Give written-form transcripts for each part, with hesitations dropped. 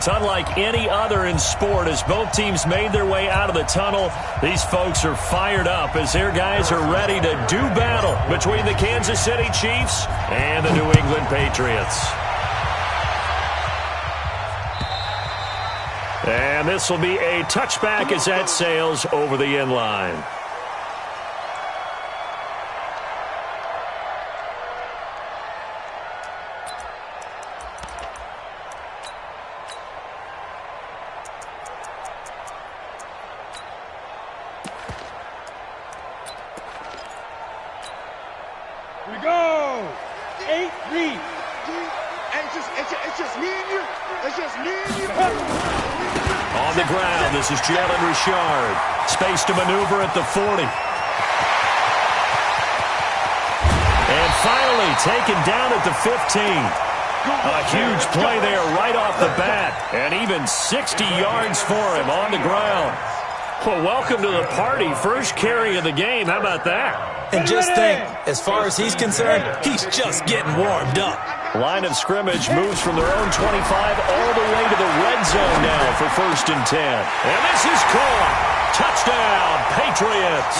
It's unlike any other in sport. As both teams made their way out of the tunnel, these folks are fired up as their guys are ready to do battle between the Kansas City Chiefs and the New England Patriots. And this will be a touchback as that sails over the end line. On the ground, this is Jalen Richard. Space to maneuver at the 40. And finally taken down at the 15. A huge play there right off the bat. And even 60 yards for him on the ground. Well, welcome to the party. First carry of the game. How about that? And just think, as far as he's concerned, he's just getting warmed up. Line of scrimmage moves from their own 25 all the way to the red zone now for 1st and 10. And this is caught. Touchdown, Patriots.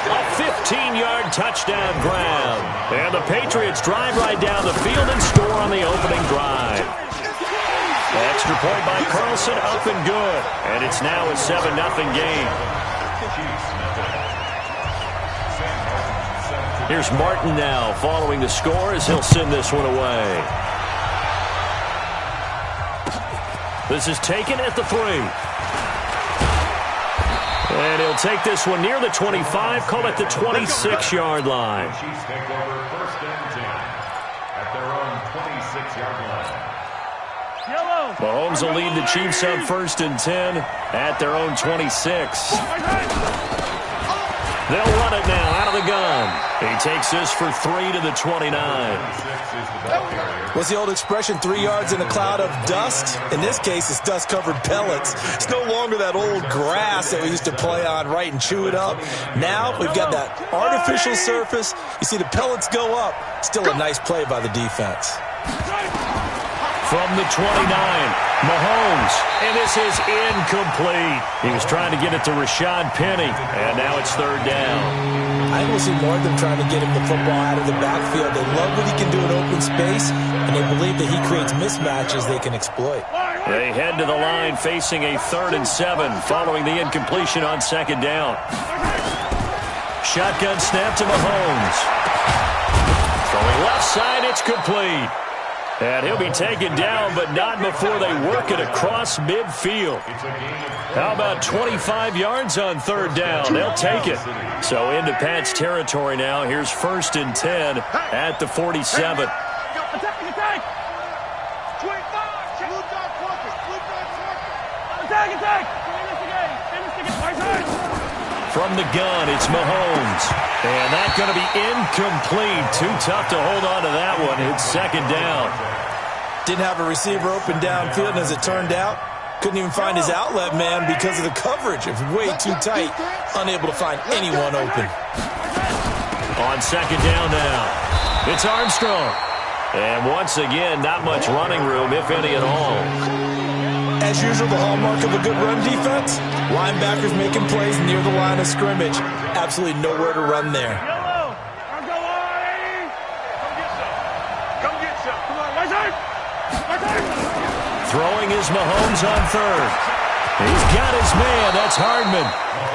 A 15-yard touchdown grab. And the Patriots drive right down the field and score on the opening drive. Extra point by Carlson, up and good. And it's now a 7-0 game. Here's Martin now following the score as he'll send this one away. This is taken at the 3. And he'll take this one near the 25, call it the 26-yard line. Chiefs take over 1st and 10 at their own 26-yard line. Mahomes will lead the Chiefs up 1st and 10 at their own 26. They'll run it now out of the gun. He takes this for 3 to the 29. What's the old expression, 3 yards in a cloud of dust? In this case, it's dust-covered pellets. It's no longer that old grass that we used to play on, right, and chew it up. Now we've got that artificial surface. You see the pellets go up. Still a nice play by the defense. From the 29, Mahomes, and this is incomplete. He was trying to get it to Rashad Penny, and now it's 3rd down. I think we'll see more of them trying to get him the football out of the backfield. They love what he can do in open space, and they believe that he creates mismatches they can exploit. They head to the line facing a 3rd and 7 following the incompletion on 2nd down. Shotgun snap to Mahomes. Throwing left side, it's complete. And he'll be taken down, but not before they work it across midfield. How about 25 yards on 3rd down? They'll take it. So into Pat's territory now. Here's 1st and 10 at the 47. From the gun, it's Mahomes. And that's going to be incomplete. Too tough to hold on to that one. It's 2nd down. Didn't have a receiver open downfield, and as it turned out, couldn't even find his outlet man because of the coverage. It was way too tight, unable to find anyone open. On 2nd down now, it's Armstrong. And once again, not much running room, if any at all. As usual, the hallmark of a good run defense, linebackers making plays near the line of scrimmage. Absolutely nowhere to run there. Throwing is Mahomes on 3rd. He's got his man. That's Hardman.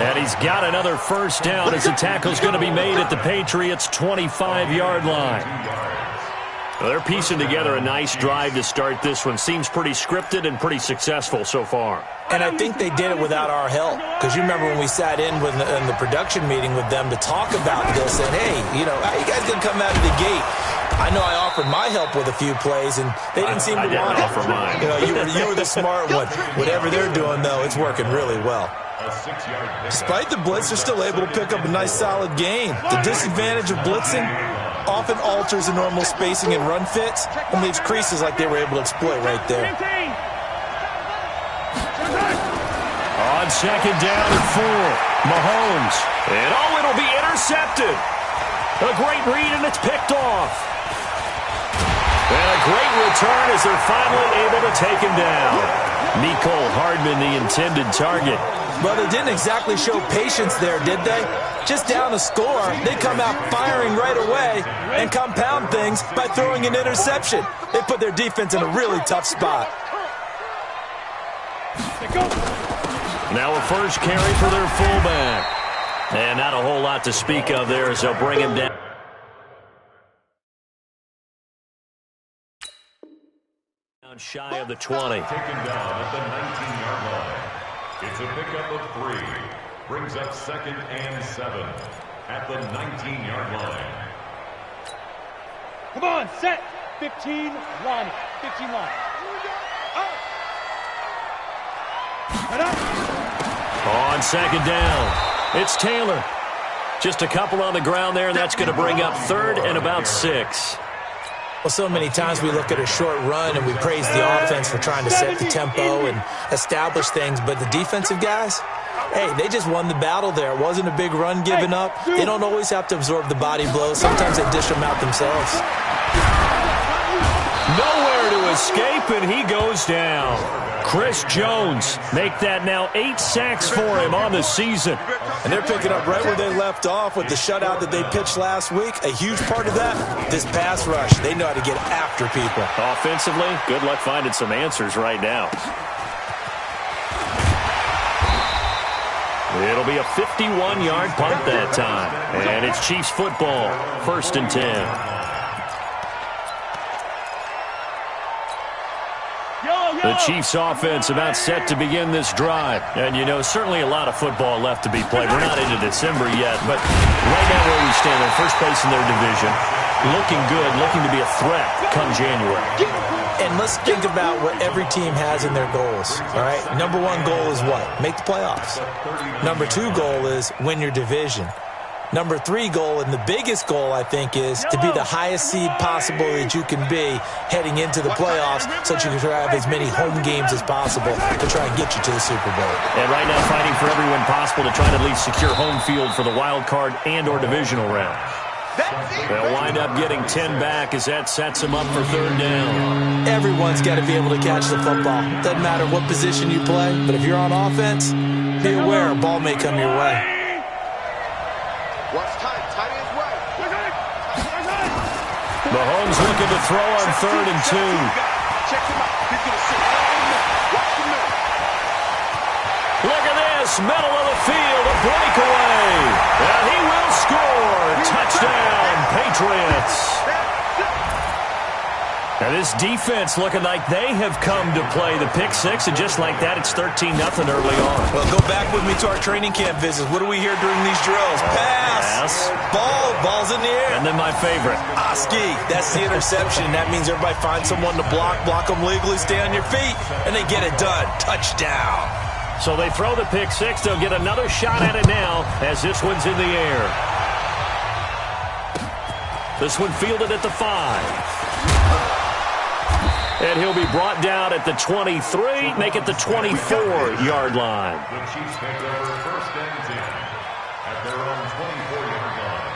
And he's got another 1st down as the tackle's going to be made at the Patriots' 25-yard line. Well, they're piecing together a nice drive to start this one. Seems pretty scripted and pretty successful so far. And I think they did it without our help. Because you remember when we sat in the production meeting with them to talk about this, and hey, you know, how you guys going to come out of the gate? I know I offered my help with a few plays, and they didn't seem to want it. Offer mine. You know, you were the smart one. Whatever they're doing, though, it's working really well. Despite the blitz, they're still able to pick up a nice, solid gain. The disadvantage of blitzing often alters the normal spacing and run fits and leaves creases like they were able to exploit right there. On 2nd down and 4, Mahomes. And it'll be intercepted. A great read, and it's picked off. And a great return as they're finally able to take him down. Nicole Hardman, the intended target. Well, they didn't exactly show patience there, did they? Just down a score, they come out firing right away and compound things by throwing an interception. They put their defense in a really tough spot. Now a first carry for their fullback. And not a whole lot to speak of there as they'll bring him down. Shy of the 20. Taken down at the 19-yard line. It's a pickup of 3. Brings up 2nd and 7 at the 19-yard line. Come on, set. 15 line. 15 line. On 2nd down, it's Taylor. Just a couple on the ground there, and that's going to bring up 3rd and about 6. Well, so many times we look at a short run and we praise the offense for trying to set the tempo and establish things, but the defensive guys, hey, they just won the battle there. It wasn't a big run given up. They don't always have to absorb the body blows. Sometimes they dish them out themselves. Nowhere to escape, and he goes down. Chris Jones make that now 8 sacks for him on the season. And they're picking up right where they left off with the shutout that they pitched last week. A huge part of that, this pass rush. They know how to get after people. Offensively, good luck finding some answers right now. It'll be a 51-yard punt that time. And it's Chiefs football, 1st and 10. The Chiefs offense about set to begin this drive. And, you know, certainly a lot of football left to be played. We're not into December yet, but right now where we stand, they're first place in their division. Looking good, looking to be a threat come January. And let's think about what every team has in their goals, all right? Number 1 goal is what? Make the playoffs. Number 2 goal is win your division. Number 3 goal, and the biggest goal, I think, is to be the highest seed possible that you can be heading into the playoffs so that you can have as many home games as possible to try and get you to the Super Bowl. And right now fighting for every win possible to try and at least secure home field for the wild card and or divisional round. They'll wind up getting 10 back as that sets them up for 3rd down. Everyone's got to be able to catch the football. Doesn't matter what position you play, but if you're on offense, be aware a ball may come your way. Mahomes looking to throw on 3rd and 2. Look at this, middle of the field, a breakaway. And he will score. Touchdown, Patriots. Now this defense looking like they have come to play the pick 6, and just like that, it's 13-0 early on. Well, go back with me to our training camp visits. What do we hear during these drills? Pass. Ball's in the air. And then my favorite. Oski, that's the interception. That means everybody finds someone to block them legally, stay on your feet, and they get it done. Touchdown. So they throw the pick 6. They'll get another shot at it now as this one's in the air. This one fielded at the 5. And he'll be brought down at the 23, make it the 24-yard line. The Chiefs take over 1st and 10 at their own 24-yard line.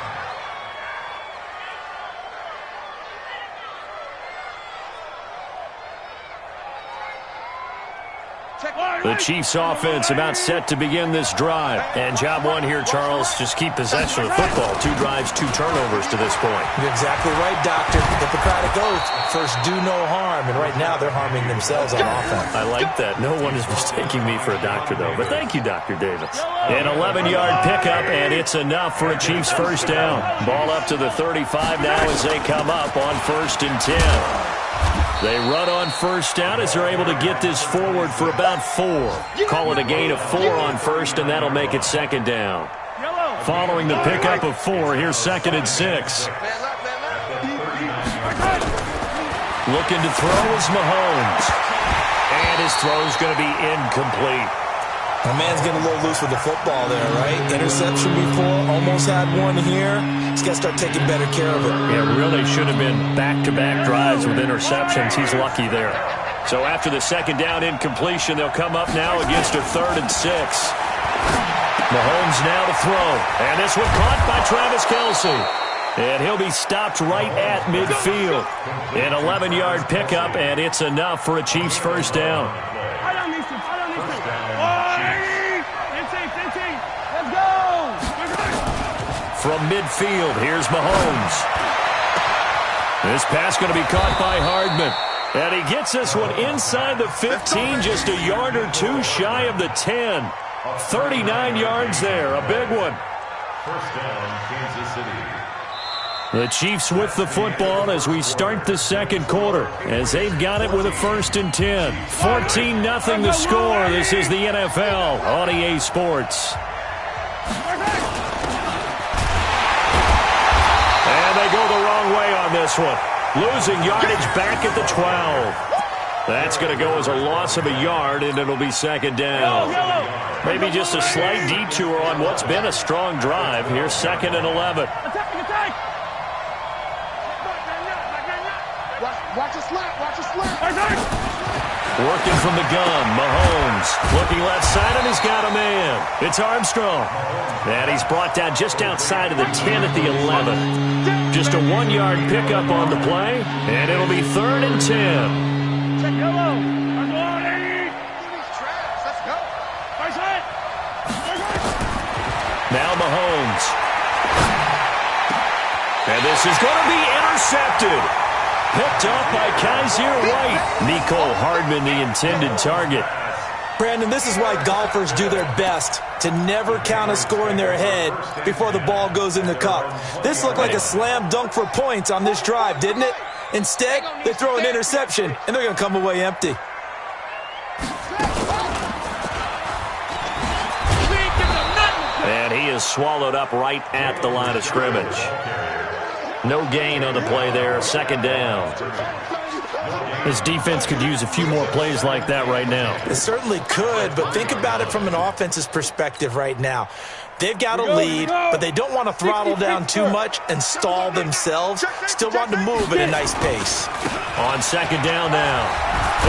The Chiefs offense about set to begin this drive. And job 1 here, Charles, just keep possession of the football. 2 drives, 2 turnovers to this point. You're exactly right, Doctor. Hippocratic oath. First, do no harm. And right now, they're harming themselves on offense. I like that. No one is mistaking me for a doctor, though. But thank you, Dr. Davis. An 11-yard pickup, and it's enough for a Chiefs 1st down. Ball up to the 35 now as they come up on 1st and 10. They run on 1st down as they're able to get this forward for about 4. Call it a gain of 4 on 1st, and that'll make it 2nd down. Following the pickup of 4, here's 2nd and 6. Looking to throw is Mahomes. And his throw's going to be incomplete. My man's getting a little loose with the football there, right? Interception before, almost had one here. He's got to start taking better care of it. Yeah, really should have been back-to-back drives with interceptions. He's lucky there. So after the 2nd down incompletion, they'll come up now against a 3rd and 6. Mahomes now to throw. And this one caught by Travis Kelce. And he'll be stopped right at midfield. An 11-yard pickup, and it's enough for a Chiefs first down. Let's go! From midfield, here's Mahomes. This pass going to be caught by Hardman. And he gets this one inside the 15, just a yard or two shy of the 10. 39 yards there, a big one. First down, Kansas City. The Chiefs with the football as we start the second quarter, as they've got it with a 1st and 10. 14-0 the score. This is the NFL on EA Sports. And they go the wrong way on this one. Losing yardage back at the 12. That's going to go as a loss of a yard, and it'll be second down. Maybe just a slight detour on what's been a strong drive. Here's 2nd and 11. Watch a slap, watch a slap. Working from the gun, Mahomes. Looking left side, and he's got a man. It's Armstrong. And he's brought down just outside of the 10 at the 11. Just a 1-yard pickup on the play, and it'll be 3rd and 10. Check yellow. I'm going, Eddie. Let's go. First hit. Now Mahomes. And this is going to be intercepted. Picked off by Kaiser White. Mecole Hardman, the intended target. Brandon, this is why golfers do their best to never count a score in their head before the ball goes in the cup. This looked like a slam dunk for points on this drive, didn't it? Instead, they throw an interception, and they're going to come away empty. And he is swallowed up right at the line of scrimmage. No gain on the play there, 2nd down. This defense could use a few more plays like that right now. It certainly could, but think about it from an offense's perspective right now. They've got a lead, but they don't want to throttle down too much and stall themselves. Still want to move at a nice pace. On 2nd down now,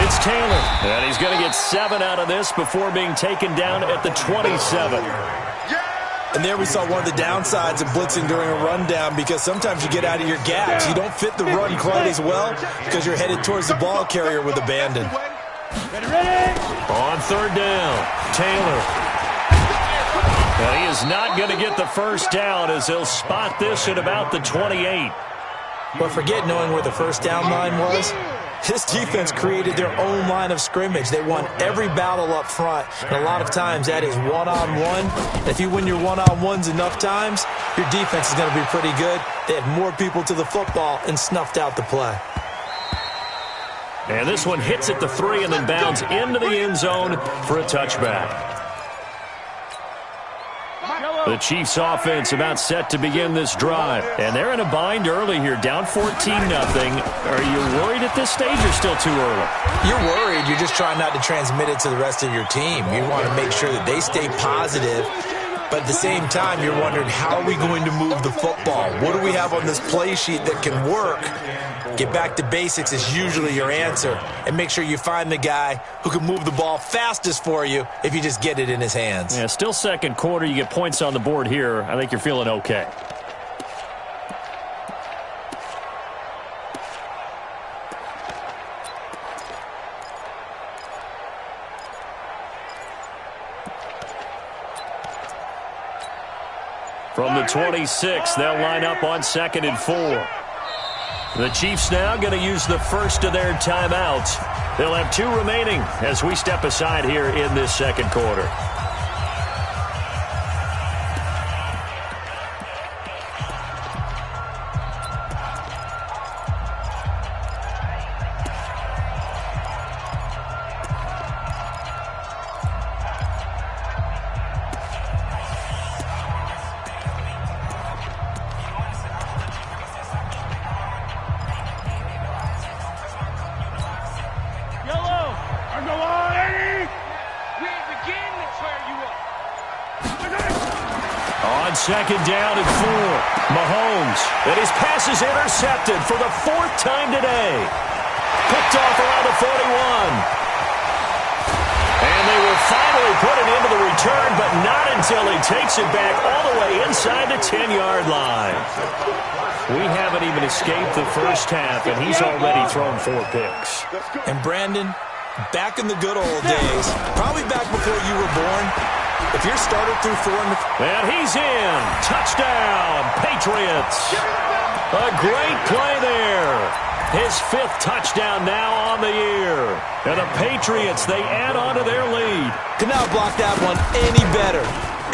it's Taylor. And he's going to get 7 out of this before being taken down at the 27. And there we saw one of the downsides of blitzing during a rundown, because sometimes you get out of your gaps. You don't fit the run quite as well because you're headed towards the ball carrier with abandon. On 3rd down, Taylor. Now he is not going to get the first down as they'll spot this at about the 28. But forget knowing where the first down line was. This defense created their own line of scrimmage. They won every battle up front, and a lot of times that is one-on-one. And if you win your one-on-ones enough times, your defense is going to be pretty good. They had more people to the football and snuffed out the play. And this one hits at the 3 and then bounds into the end zone for a touchback. The Chiefs offense about set to begin this drive. And they're in a bind early here, down 14-0. Are you worried at this stage or still too early? You're worried. You're just trying not to transmit it to the rest of your team. You want to make sure that they stay positive. But at the same time, you're wondering, how are we going to move the football? What do we have on this play sheet that can work? Get back to basics is usually your answer. And make sure you find the guy who can move the ball fastest for you if you just get it in his hands. Yeah, still second quarter. You get points on the board here. I think you're feeling okay. From the 26, they'll line up on 2nd and 4. The Chiefs now going to use the first of their timeouts. They'll have 2 remaining as we step aside here in this second quarter. Second down and 4. Mahomes, and his pass is intercepted for the 4th time today. Picked off around the 41. And they will finally put it into the return, but not in easily takes it back all the way inside the 10-yard line. We haven't even escaped the first half, and he's already thrown 4 picks. And Brandon, back in the good old days, probably back before you were born, if your starter threw 4 in the... And he's in. Touchdown, Patriots. A great play there. His 5th touchdown now on the year. And the Patriots, they add on to their lead. Could not block that one any better.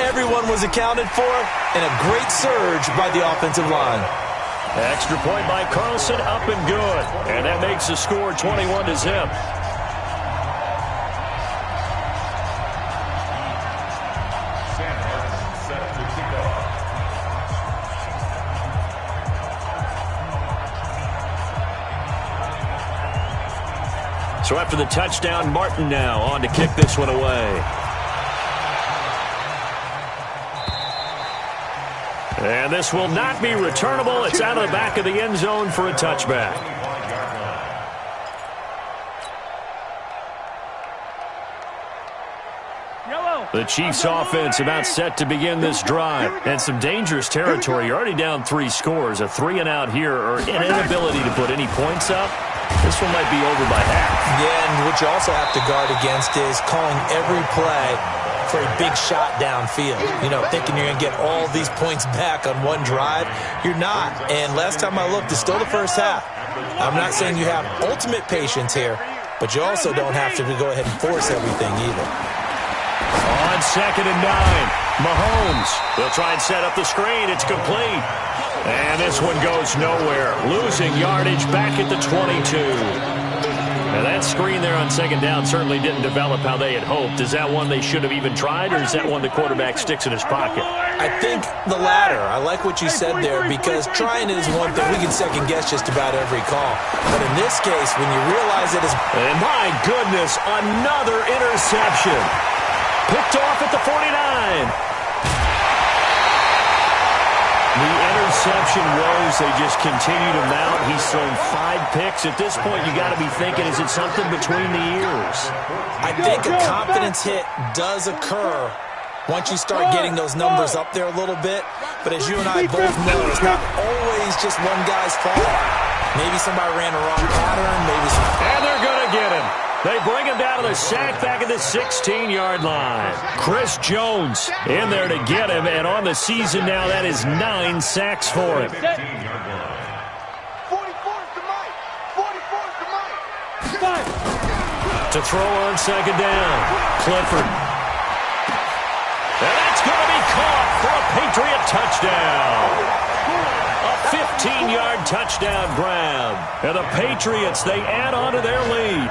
Everyone was accounted for, and a great surge by the offensive line. Extra point by Carlson, up and good. And that makes the score 21-0. So after the touchdown, Martin now on to kick this one away. And this will not be returnable. It's out of the back of the end zone for a touchback. The Chiefs offense about set to begin this drive. And some dangerous territory. You're already down 3 scores. A 3-and-out here or an inability to put any points up. This one might be over by half. Yeah, and what you also have to guard against is calling every play for a big shot downfield. You know, thinking you're going to get all these points back on one drive. You're not. And last time I looked, it's still the first half. I'm not saying you have ultimate patience here, but you also don't have to go ahead and force everything either. On 2nd and 9, Mahomes. They'll try and set up the screen. It's complete. And this one goes nowhere. Losing yardage back at the 22. Now that screen there on 2nd down certainly didn't develop how they had hoped. Is that one they should have even tried, or is that one the quarterback sticks in his pocket? I think the latter. I like what you said there, because trying is one thing. We can second guess just about every call. But in this case, when you realize it is... And my goodness, another interception. Picked off at the 49. The interception woes, they just continue to mount. He's thrown 5 picks. At this point, you got to be thinking, is it something between the ears? I think a confidence hit does occur once you start getting those numbers up there a little bit. But as you and I both know, it's not always just one guy's fault. Maybe somebody ran a wrong pattern. And they're going to get him. They bring him down to the sack back at the 16-yard line. Chris Jones in there to get him, and on the season now, that is 9 sacks for him. 44's the mic. 44's the mic. To throw on 2nd down, Clifford. And that's going to be caught for a Patriot touchdown. A 15-yard touchdown grab. And the Patriots, they add on to their lead.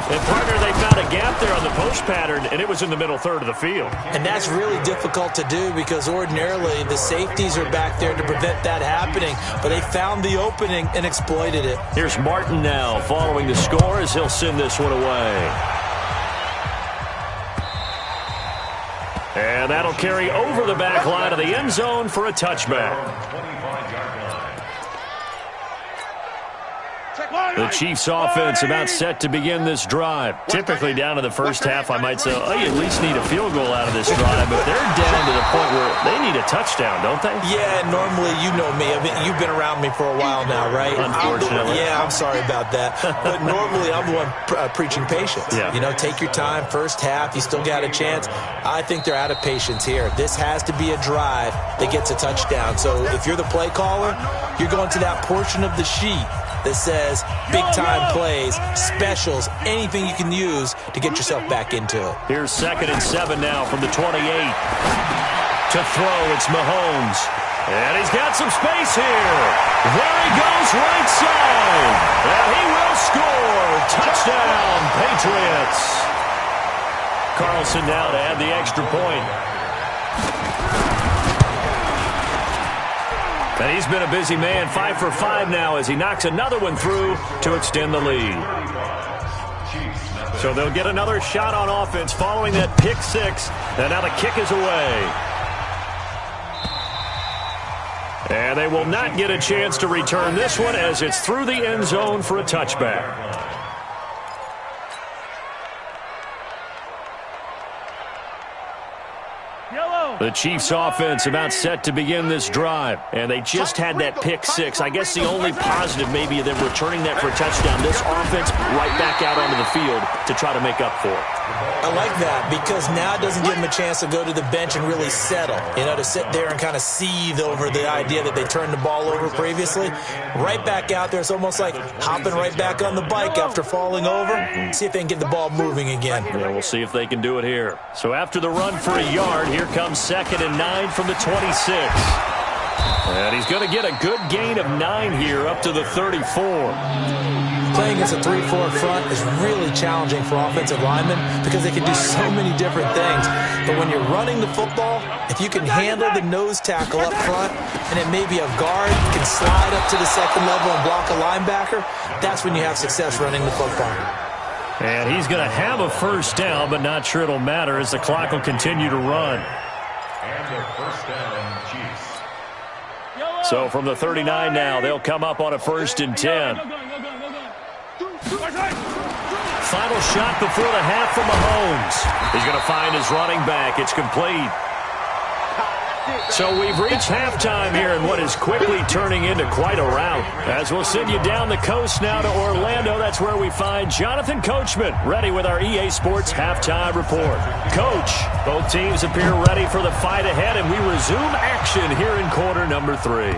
And, partner, they found a gap there on the post pattern, and it was in the middle third of the field. And that's really difficult to do, because ordinarily the safeties are back there to prevent that happening. But they found the opening and exploited it. Here's Martin now following the score as he'll send this one away. And that'll carry over the back line of the end zone for a touchback. The Chiefs offense about set to begin this drive. Typically down to the first half, I might say, oh, you at least need a field goal out of this drive. But they're down to the point where they need a touchdown, don't they? Yeah, normally, you know me. I mean, you've been around me for a while now, right? Unfortunately. I'm sorry about that. But normally, I'm the one preaching patience. Yeah. You know, take your time. First half, you still got a chance. I think they're out of patience here. This has to be a drive that gets a touchdown. So if you're the play caller, you're going to that portion of the sheet that says big-time plays, specials, anything you can use to get yourself back into it. Here's 2nd and 7 now from the 28. To throw, it's Mahomes. And he's got some space here. There he goes right side. And he will score. Touchdown, Patriots. Carlson now to add the extra point. And he's been a busy man, 5 for 5 now as he knocks another one through to extend the lead. So they'll get another shot on offense following that pick 6. And now the kick is away. And they will not get a chance to return this one as it's through the end zone for a touchback. The Chiefs offense about set to begin this drive, and they just had that pick six. I guess the only positive maybe of them returning that for a touchdown. This offense right back out onto the field to try to make up for it. I like that because now it doesn't give them a chance to go to the bench and really settle, to sit there and kind of seethe over the idea that they turned the ball over previously. Right back out there. It's almost like hopping right back on the bike after falling over. See if they can get the ball moving again. Yeah, we'll see if they can do it here. So after the run for a yard, here comes 2nd and 9 from the 26. And he's going to get a good gain of 9 here up to the 34. Playing against a 3-4 front is really challenging for offensive linemen because they can do so many different things. But when you're running the football, if you can handle the nose tackle up front and then maybe a guard can slide up to the second level and block a linebacker, that's when you have success running the football. And he's going to have a first down, but not sure it'll matter as the clock will continue to run. And the first down, Chiefs. So from the 39 now, they'll come up on a 1st and 10. Final shot before the half from Mahomes. He's going to find his running back. It's complete. So we've reached halftime here in what is quickly turning into quite a rout. As we'll send you down the coast now to Orlando, that's where we find Jonathan Coachman, ready with our EA Sports Halftime Report. Coach, both teams appear ready for the fight ahead, and we resume action here in quarter number 3.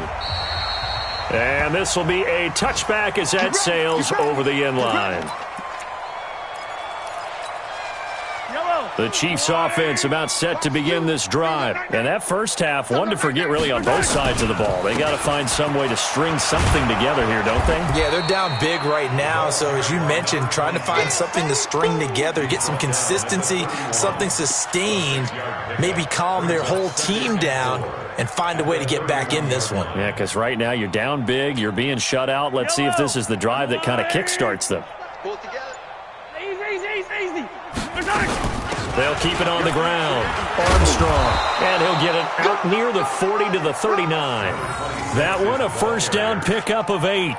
And this will be a touchback as that sails over the end line. The Chiefs offense about set to begin this drive. And that first half, one to forget really on both sides of the ball. They got to find some way to string something together here, don't they? Yeah, they're down big right now. So as you mentioned, trying to find something to string together, get some consistency, something sustained, maybe calm their whole team down and find a way to get back in this one. Yeah, because right now you're down big, you're being shut out. Let's see if this is the drive that kind of kickstarts them. Pull it together. Easy. They'll keep it on the ground. Armstrong. And he'll get it out near the 40 to the 39. That one a first down pickup of 8.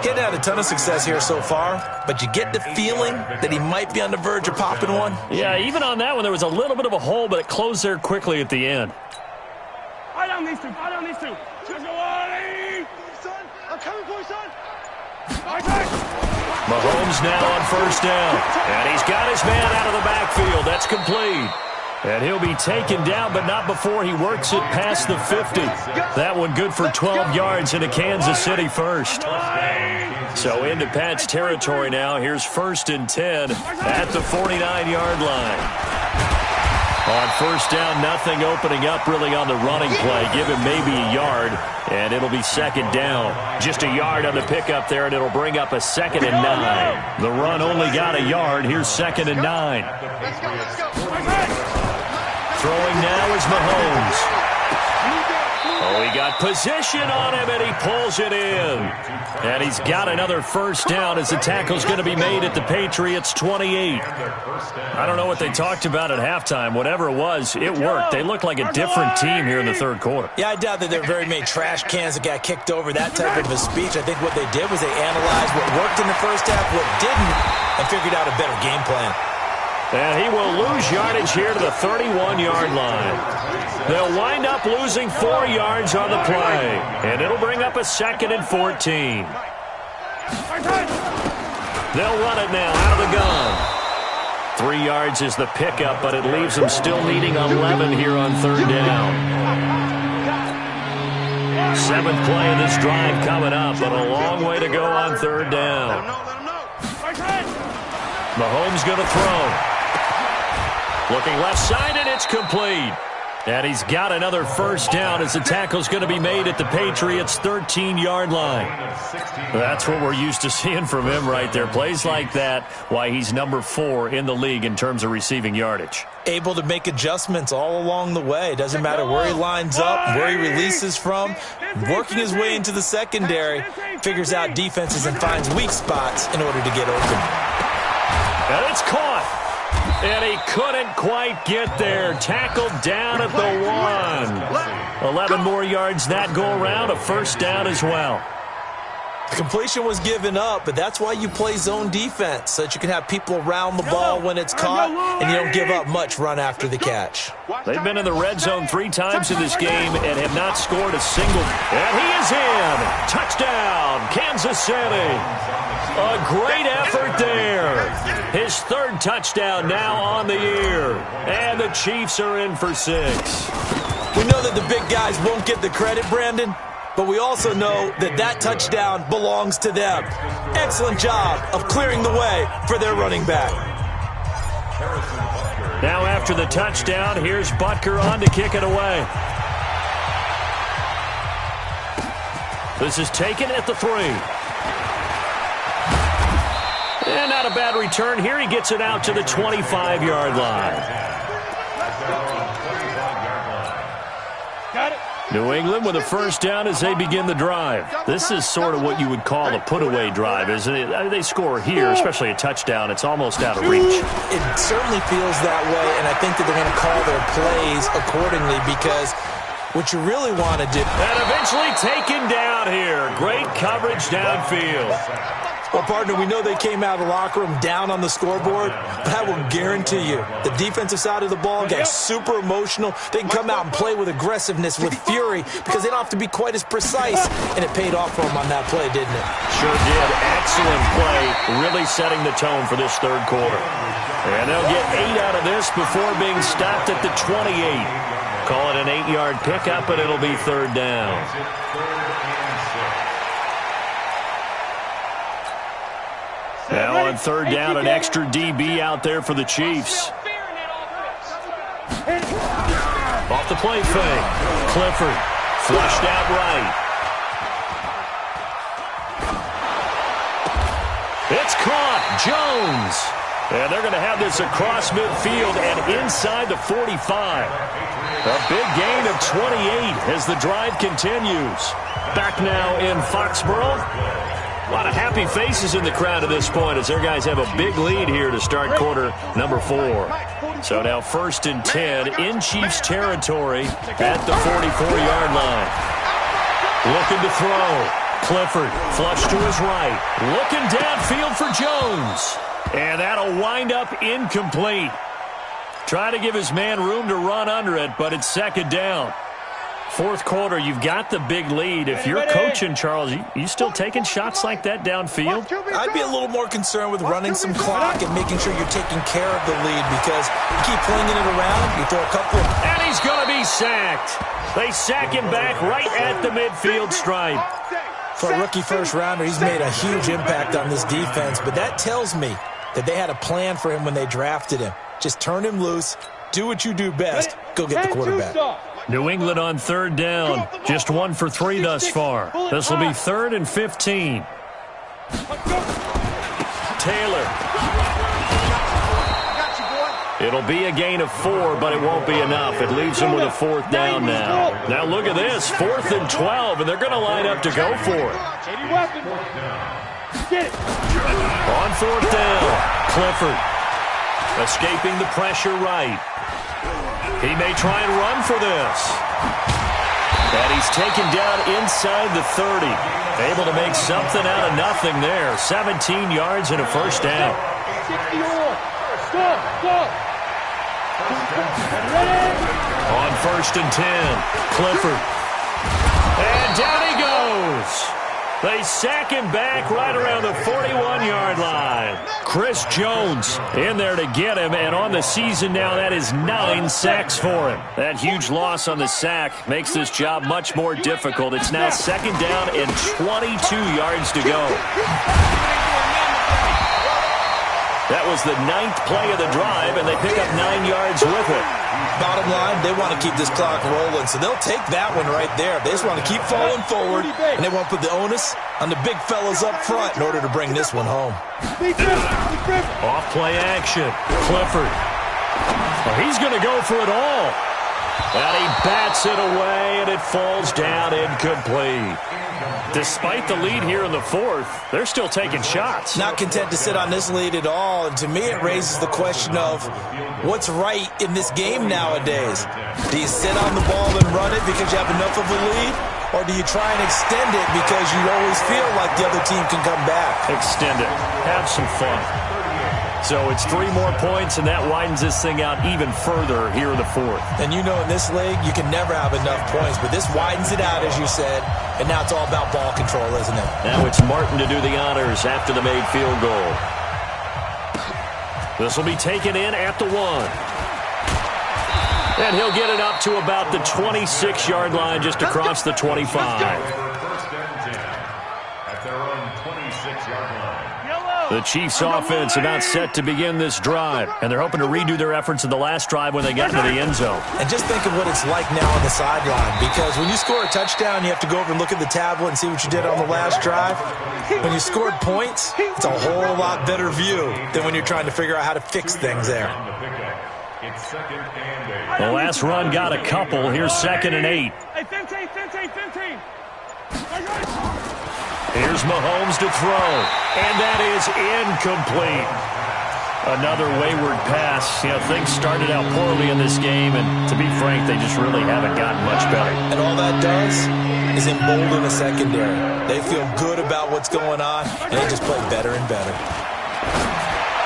Getting had a ton of success here so far, but you get the feeling that he might be on the verge of popping one. Yeah, even on that one, there was a little bit of a hole, but it closed there quickly at the end. Eye down these two. Just go on, son. I'm coming for you, son. Mahomes now on first down. And he's got his man out of the backfield. That's complete. And he'll be taken down, but not before he works it past the 50. That one good for 12 yards into Kansas City first. So into Pat's territory now. Here's 1st and 10 at the 49-yard line. On first down, nothing opening up really on the running play. Give him maybe a yard, and it'll be 2nd down. Just a yard on the pickup there, and it'll bring up a 2nd and 9. The run only got a yard. Here's 2nd and 9. Throwing now is Mahomes. Oh, he got position on him, and he pulls it in. And he's got another first down as the tackle's going to be made at the Patriots' 28. I don't know what they talked about at halftime. Whatever it was, it worked. They look like a different team here in the third quarter. Yeah, I doubt that there were very many trash cans that got kicked over, that type of a speech. I think what they did was they analyzed what worked in the first half, what didn't, and figured out a better game plan. And he will lose yardage here to the 31-yard line. They'll wind up losing 4 yards on the play. And it'll bring up a 2nd and 14. They'll run it now out of the gun. 3 yards is the pickup, but it leaves them still needing 11 here on 3rd down. 7th play of this drive coming up, but a long way to go on 3rd down. Mahomes going to throw. Looking left side, and it's complete. And he's got another first down as the tackle's going to be made at the Patriots' 13-yard line. That's what we're used to seeing from him right there. Plays like that, why he's number 4 in the league in terms of receiving yardage. Able to make adjustments all along the way. Doesn't matter where he lines up, where he releases from. Working his way into the secondary, figures out defenses and finds weak spots in order to get open. And it's caught. And he couldn't quite get there. Tackled down at the 1. 11 more yards that go around. A first down as well. The completion was given up, but that's why you play zone defense, so that you can have people around the ball when it's caught, and you don't give up much run after the catch. They've been in the red zone 3 times in this game and have not scored a single. And he is in. Touchdown, Kansas City. A great effort there. His 3rd touchdown now on the year. And the Chiefs are in for 6. We know that the big guys won't get the credit, Brandon, but we also know that that touchdown belongs to them. Excellent job of clearing the way for their running back. Now after the touchdown, here's Butker on to kick it away. This is taken at the 3. And not a bad return here. He gets it out to the 25-yard line. Got it. New England with a first down as they begin the drive. This is sort of what you would call a put-away drive, isn't it? They score here, especially a touchdown. It's almost out of reach. It certainly feels that way, and I think that they're going to call their plays accordingly because what you really want to do... And eventually taken down here. Great coverage downfield. Well, partner, we know they came out of the locker room down on the scoreboard, but I will guarantee you the defensive side of the ball got super emotional. They can come out and play with aggressiveness, with fury, because they don't have to be quite as precise, and it paid off for them on that play, didn't it? Sure did. Excellent play, really setting the tone for this 3rd quarter. And they'll get 8 out of this before being stopped at the 28. Call it an 8-yard pickup, and it'll be 3rd down. Now on 3rd down, an extra DB out there for the Chiefs. Off the play fake. Clifford flushed out right. It's caught. Jones. And they're going to have this across midfield and inside the 45. A big gain of 28 as the drive continues. Back now in Foxborough. A lot of happy faces in the crowd at this point as their guys have a big lead here to start quarter number 4. So now 1st and 10 in Chiefs territory at the 44-yard line. Looking to throw. Clifford flush to his right. Looking downfield for Jones. And that'll wind up incomplete. Trying to give his man room to run under it, but it's 2nd down. 4th quarter, you've got the big lead. If you're coaching, Charles, you still taking shots like that downfield? I'd be a little more concerned with running some clock and making sure you're taking care of the lead because you keep flinging it around, you throw a couple. And he's going to be sacked. They sack him back right at the midfield stripe. For a rookie first-rounder, he's made a huge impact on this defense, but that tells me that they had a plan for him when they drafted him. Just turn him loose, do what you do best, go get the quarterback. New England on 3rd down. Just 1 for 3 thus far. This will be 3rd and 15. Taylor. It'll be a gain of 4, but it won't be enough. It leaves him with a 4th down now. Now look at this. 4th and 12, and they're going to line up to go for it. On 4th down, Clifford. Escaping the pressure right. He may try and run for this. And he's taken down inside the 30. Able to make something out of nothing there. 17 yards and a 1st down. On 1st and 10, Clifford. And down he goes. They sack him back right around the 41-yard line. Chris Jones in there to get him, and on the season now, that is 9 sacks for him. That huge loss on the sack makes this job much more difficult. It's now 2nd down and 22 yards to go. That was the 9th play of the drive, and they pick up 9 yards with it. Bottom line, they want to keep this clock rolling, so they'll take that one right there. They just want to keep falling forward, and they want to put the onus on the big fellas up front in order to bring this one home. Off play action. Clifford. Well, he's going to go for it all. And he bats it away, and it falls down incomplete. Despite the lead here in the 4th, they're still taking shots. Not content to sit on this lead at all, and to me it raises the question of what's right in this game nowadays. Do you sit on the ball and run it because you have enough of a lead, Or do you try and extend it because you always feel like the other team can come back? Extend it. Have some fun. So it's 3 more points, and that widens this thing out even further here in the fourth. And you know in this league, you can never have enough points, but this widens it out, as you said, and now it's all about ball control, isn't it? Now it's Martin to do the honors after the made field goal. This will be taken in at the 1. And he'll get it up to about the 26-yard line, just across the 25. First and 10 at their own 26-yard line. The Chiefs offense about set to begin this drive, and they're hoping to redo their efforts in the last drive when they get into the end zone. And just think of what it's like now on the sideline, because when you score a touchdown, you have to go over and look at the tablet and see what you did on the last drive. When you scored points, it's a whole lot better view than when you're trying to figure out how to fix things there. It's 2nd and 8. The last run got a couple. Here's 2nd and 8. Hey, 15. Here's Mahomes to throw, and that is incomplete. Another wayward pass. You know, things started out poorly in this game, and to be frank, they just really haven't gotten much better. And all that does is embolden a secondary. They feel good about what's going on, and they just play better and better.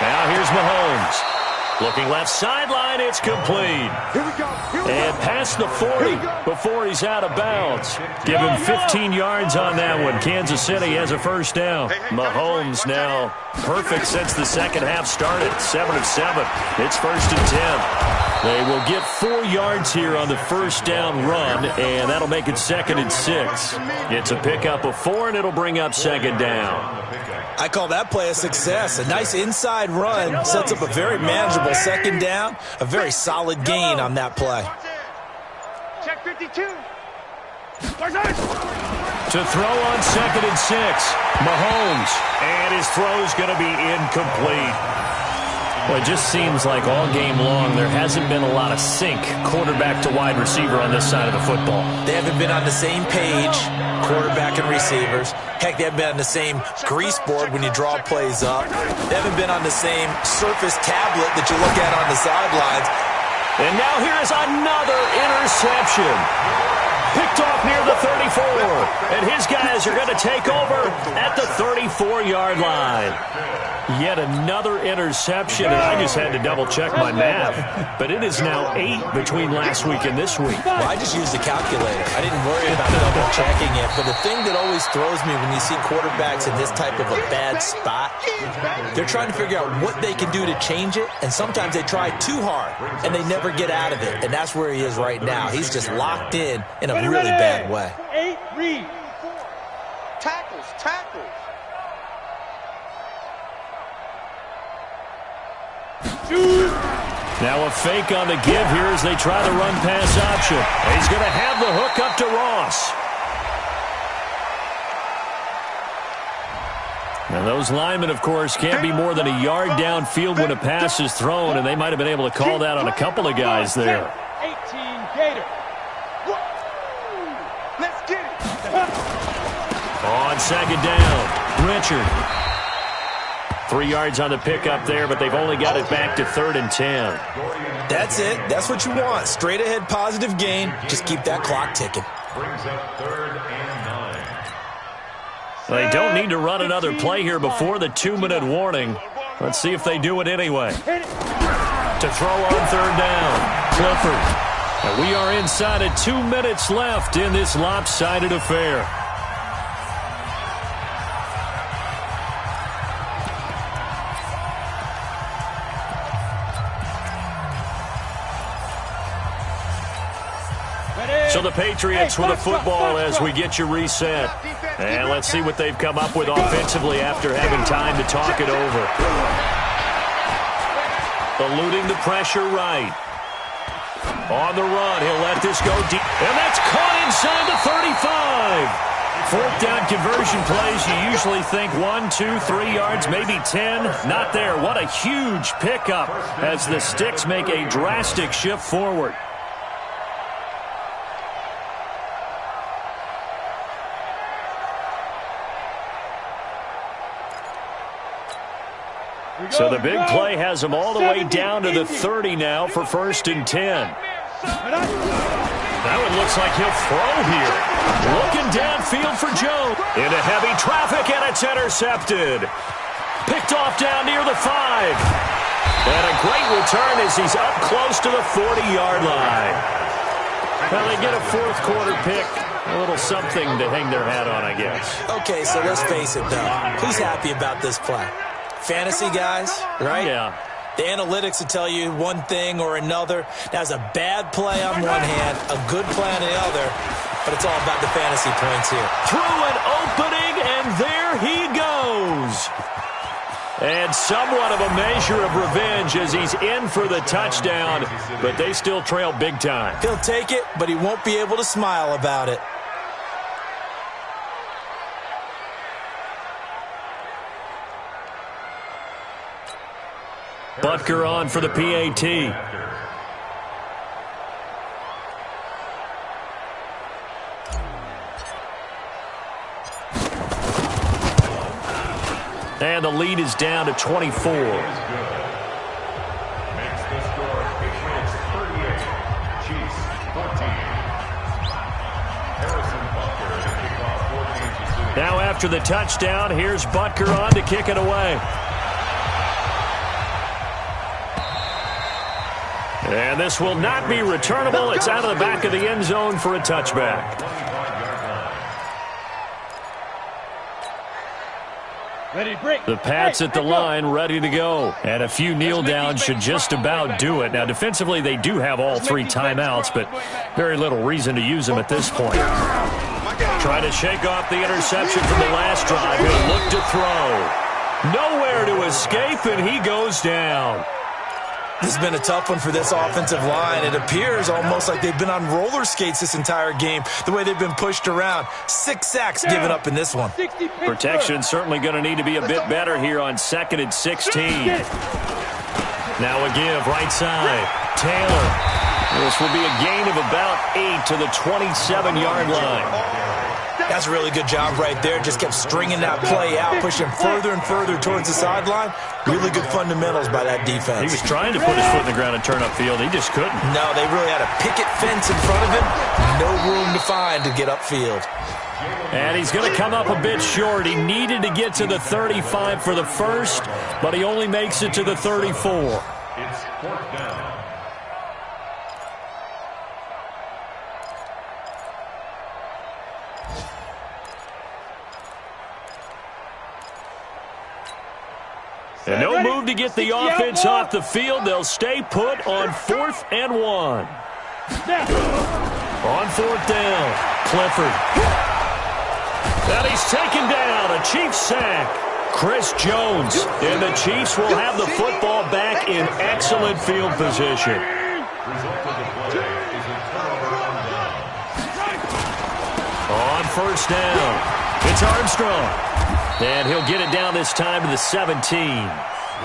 Now here's Mahomes. Looking left sideline, it's complete. And past the 40 before he's out of bounds. Give him 15 yards on that one. Kansas City has a first down. Mahomes now perfect since the second half started. 7 of 7. It's 1st and 10. They will get 4 yards here on the first down run, and that'll make it 2nd and 6. It's a pickup of 4, and it'll bring up 2nd down. I call that play a success. A nice inside run sets up a very manageable 2nd down. A very solid gain on that play. Check 52. To throw on 2nd and 6. Mahomes. And his throw's going to be incomplete. Well, it just seems like all game long there hasn't been a lot of sync quarterback to wide receiver on this side of the football. They haven't been on the same page, quarterback and receivers. Heck, they haven't been on the same grease board when you draw plays up. They haven't been on the same surface tablet that you look at on the sidelines. And now here is another interception. Picked off near the 34. And his guys are going to take over at the 34-yard line. Yet another interception, and I just had to double-check my math. But it is now 8 between last week and this week. Well, I just used a calculator. I didn't worry about double-checking it. But the thing that always throws me when you see quarterbacks in this type of a bad spot, they're trying to figure out what they can do to change it, and sometimes they try too hard, and they never get out of it. And that's where he is right now. He's just locked in a really bad way. 8, read. Tackles. Now a fake on the give here as they try the run-pass option. And he's going to have the hook up to Ross. And those linemen, of course, can't be more than a yard downfield when a pass is thrown, and they might have been able to call that on a couple of guys there. 18 Gator. Let's get it. On 2nd down, Richard. 3 yards on the pickup there, but they've only got it back to 3rd and 10. That's it. That's what you want. Straight ahead positive gain. Just keep that clock ticking. Brings up 3rd and 9. They don't need to run another play here before the 2-minute warning. Let's see if they do it anyway. To throw on 3rd down, Clifford. And we are inside of 2 minutes left in this lopsided affair. So the Patriots with the football as we get you reset. And let's see what they've come up with offensively after having time to talk it over. Eluding the pressure right. On the run, he'll let this go deep. And that's caught inside the 35. 4th down conversion plays, you usually think 1, 2, 3 yards, maybe 10. Not there. What a huge pickup as the Sticks make a drastic shift forward. So the big play has them all the way down to the 30 now for 1st and 10. That one looks like he'll throw here. Looking downfield for Jones. Into heavy traffic, and it's intercepted. Picked off down near the 5. And a great return as he's up close to the 40-yard line. Well, they get a fourth quarter pick. A little something to hang their hat on, I guess. Okay, so let's face it, though. Who's happy about this play? Fantasy guys, right? Yeah. The analytics will tell you one thing or another. That's a bad play on one hand, a good play on the other, but it's all about the fantasy points here. Through an opening, and there he goes. And somewhat of a measure of revenge as he's in for the touchdown, but they still trail big time. He'll take it, but he won't be able to smile about it. Butker on for the PAT. And the lead is down to 24. Makes the score Patriots 38, Chiefs 14. Harrison Butker to kick off 4 Kansas City. Now after the touchdown, here's Butker on to kick it away. And this will not be returnable. It's out of the back of the end zone for a touchback. The Pats at the line, ready to go. And a few kneel downs should just about do it. Now, defensively, they do have all 3 timeouts, but very little reason to use them at this point. Trying to shake off the interception from the last drive. He'll look to throw. Nowhere to escape, and he goes down. This has been a tough one for this offensive line. It appears almost like they've been on roller skates this entire game, the way they've been pushed around. 6 sacks given up in this one. Protection certainly going to need to be a bit better here on 2nd and 16. Now a give, right side. Taylor. This will be a gain of about 8 to the 27-yard line. That's a really good job right there. Just kept stringing that play out, pushing further and further towards the sideline. Really good fundamentals by that defense. He was trying to put his foot in the ground and turn upfield. He just couldn't. No, they really had a picket fence in front of him. No room to find to get upfield. And he's going to come up a bit short. He needed to get to the 35 for the first, but he only makes it to the 34. It's 4th down. And no move to get the offense off the field. They'll stay put on 4th and 1. On 4th down, Clifford. And he's taken down, a Chiefs sack. Chris Jones, and the Chiefs will have the football back in excellent field position. On 1st down, it's Armstrong. And he'll get it down this time to the 17.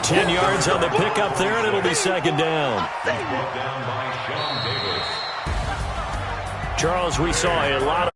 10 yards on the pickup there, and it'll be 2nd down. Charles, we saw a lot of